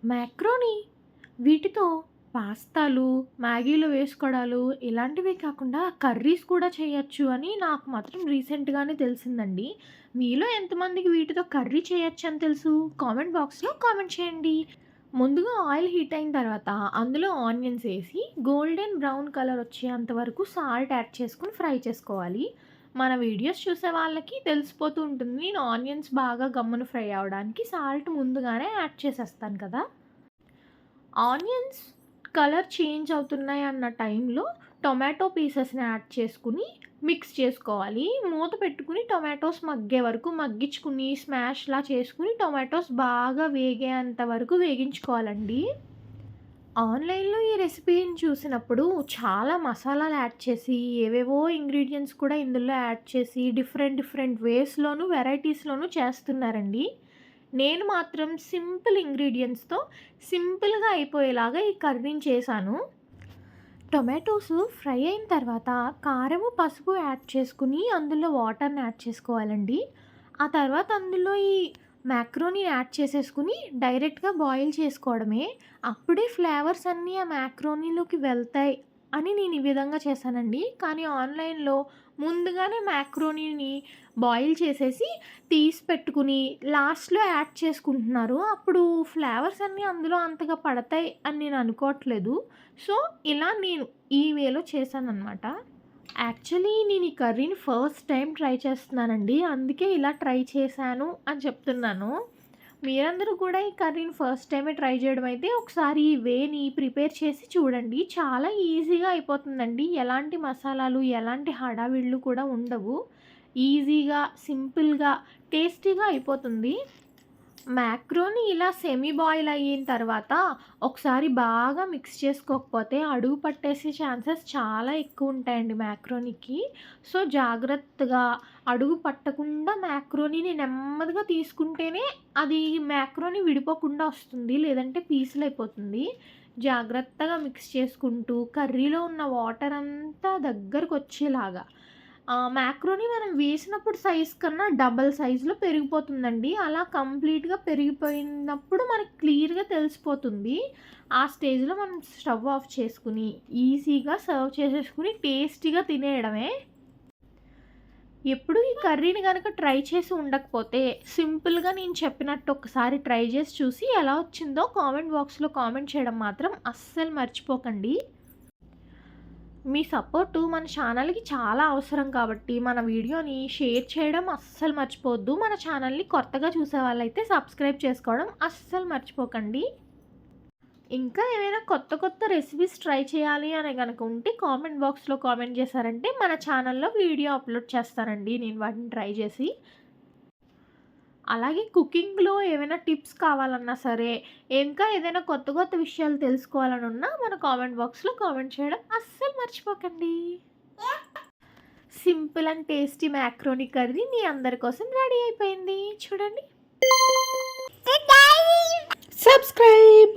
Macaroni వీటితో పాస్తాలు, మ్యాగీలో వేసుకోవడాలు ఇలాంటివే కాకుండా కర్రీస్ కూడా చేయొచ్చు అని నాకు మాత్రం రీసెంట్‌గానే తెలిసిందండి. మీలో ఎంతమందికి వీటితో కర్రీ చేయొచ్చని తెలుసు? కామెంట్ బాక్స్‌లో కామెంట్ చేయండి. ముందుగా ఆయిల్ హీట్ అయిన తర్వాత అందులో ఆనియన్స్ ఏసి గోల్డెన్ బ్రౌన్ కలర్ వచ్చేంత వరకు సాల్ట్ యాడ్ చేసుకొని ఫ్రై చేసుకోవాలి. మన వీడియోస్ చూసే వాళ్ళకి తెలిసిపోతూ ఉంటుంది. నేను ఆనియన్స్ బాగా గమ్మున ఫ్రై అవ్వడానికి సాల్ట్ ముందుగానే యాడ్ చేసేస్తాను కదా! ఆనియన్స్ కలర్ చేంజ్ అవుతున్నాయి అన్న టైంలో టొమాటో పీసెస్‌ని యాడ్ చేసుకొని మిక్స్ చేసుకోవాలి. మూత పెట్టుకొని టొమాటోస్ మగ్గే వరకు మగ్గించుకుని స్మాష్‌లా చేసుకొని టొమాటోస్ బాగా వేగేంత వరకు వేగించుకోవాలండి. ఆన్‌లైన్‌లో ఈ రెసిపీని చూసినప్పుడు చాలా మసాలాలు యాడ్ చేసి, ఏవేవో ఇంగ్రీడియెంట్స్ కూడా ఇందులో యాడ్ చేసి డిఫరెంట్ డిఫరెంట్ వేస్‌లోను, వెరైటీస్‌లోను చేస్తున్నారండి. నేను మాత్రం సింపుల్ ఇంగ్రీడియెంట్స్‌తో సింపుల్‌గా అయిపోయేలాగా ఈ కర్రీని చేశాను. టొమాటోస్ ఫ్రై అయిన తర్వాత కారము, పసుపు యాడ్ చేసుకొని అందులో వాటర్‌ని యాడ్ చేసుకోవాలండి. ఆ తర్వాత అందులో ఈ మ్యాక్రోని యాడ్ చేసేసుకొని డైరెక్ట్‌గా బాయిల్ చేసుకోవడమే. అప్పుడే ఫ్లేవర్స్ అన్నీ ఆ మ్యాక్రోనీలోకి వెళ్తాయి అని నేను ఈ విధంగా చేశానండి. కానీ ఆన్‌లైన్‌లో ముందుగానే మ్యాక్రోనీని బాయిల్ చేసేసి తీసి పెట్టుకుని లాస్ట్‌లో యాడ్ చేసుకుంటున్నారు. అప్పుడు ఫ్లేవర్స్ అన్నీ అందులో అంతగా పడతాయి అని నేను అనుకోవట్లేదు. సో, ఇలా నేను ఈ వేలో చేశాననమాట. యాక్చువల్లీ నేను ఈ కర్రీని ఫస్ట్ టైమ్ ట్రై చేస్తున్నానండి. అందుకే ఇలా ట్రై చేశాను అని చెప్తున్నాను. మీరందరూ కూడా ఈ కర్రీని ఫస్ట్ టైమే ట్రై చేయడం అయితే ఒకసారి ఈ వేని ప్రిపేర్ చేసి చూడండి. చాలా ఈజీగా అయిపోతుందండి. ఎలాంటి మసాలాలు, ఎలాంటి హడావిడులు కూడా ఉండవు. ఈజీగా, సింపుల్‌గా, టేస్టీగా అయిపోతుంది. మ్యాక్రోని ఇలా సెమీ బాయిల్ అయిన తర్వాత ఒకసారి బాగా మిక్స్ చేసుకోకపోతే అడుగు పట్టేసే ఛాన్సెస్ చాలా ఎక్కువ ఉంటాయండి మ్యాక్రోనీకి. సో, జాగ్రత్తగా అడుగు పట్టకుండా మ్యాక్రోనీని నెమ్మదిగా తీసుకుంటేనే అది మ్యాక్రోని విడిపోకుండా వస్తుంది. లేదంటే పీసులయిపోతుంది. జాగ్రత్తగా మిక్స్ చేసుకుంటూ కర్రీలో ఉన్న వాటర్ అంతా దగ్గరకొచ్చేలాగా మ్యాక్రోని మనం వేసినప్పుడు సైజ్ కన్నా డబల్ సైజ్‌లో పెరిగిపోతుందండి. అలా కంప్లీట్‌గా పెరిగిపోయినప్పుడు మనకి క్లియర్‌గా తెలిసిపోతుంది. ఆ స్టేజ్‌లో మనం స్టవ్ ఆఫ్ చేసుకొని, ఈజీగా సర్వ్ చేసేసుకొని టేస్టీగా తినేయడమే. ఎప్పుడు ఈ కర్రీని గనక ట్రై చేసి ఉండకపోతే, సింపుల్‌గా నేను చెప్పినట్టు ఒకసారి ట్రై చేసి చూసి ఎలా వచ్చిందో కామెంట్ బాక్స్‌లో కామెంట్ చేయడం మాత్రం అస్సలు మర్చిపోకండి. మీ సపోర్టు మన ఛానల్‌కి చాలా అవసరం కాబట్టి, మన వీడియోని షేర్ చేయడం అస్సలు మర్చిపోవద్దు. మన ఛానల్‌ని కొత్తగా చూసేవాళ్ళైతే సబ్స్క్రైబ్ చేసుకోవడం అస్సలు మర్చిపోకండి. ఇంకా ఏమైనా కొత్త కొత్త రెసిపీస్ ట్రై చేయాలి అని గనుక ఉంటే కామెంట్ బాక్స్‌లో కామెంట్ చేశారంటే మన ఛానల్‌లో వీడియో అప్‌లోడ్ చేస్తానండి నేను వాటిని ట్రై చేసి. అలాగే కుకింగ్‌లో ఏవైనా టిప్స్ కావాలన్నా సరే, ఇంకా ఏదైనా కొత్త కొత్త విషయాలు తెలుసుకోవాలనున్నా మన కామెంట్ బాక్స్‌లో కామెంట్ చేయడం అస్సలు మర్చిపోకండి. Simple and tasty macaroni curry మీ అందరి కోసం రెడీ అయిపోయింది. చూడండి. సబ్స్క్రైబ్.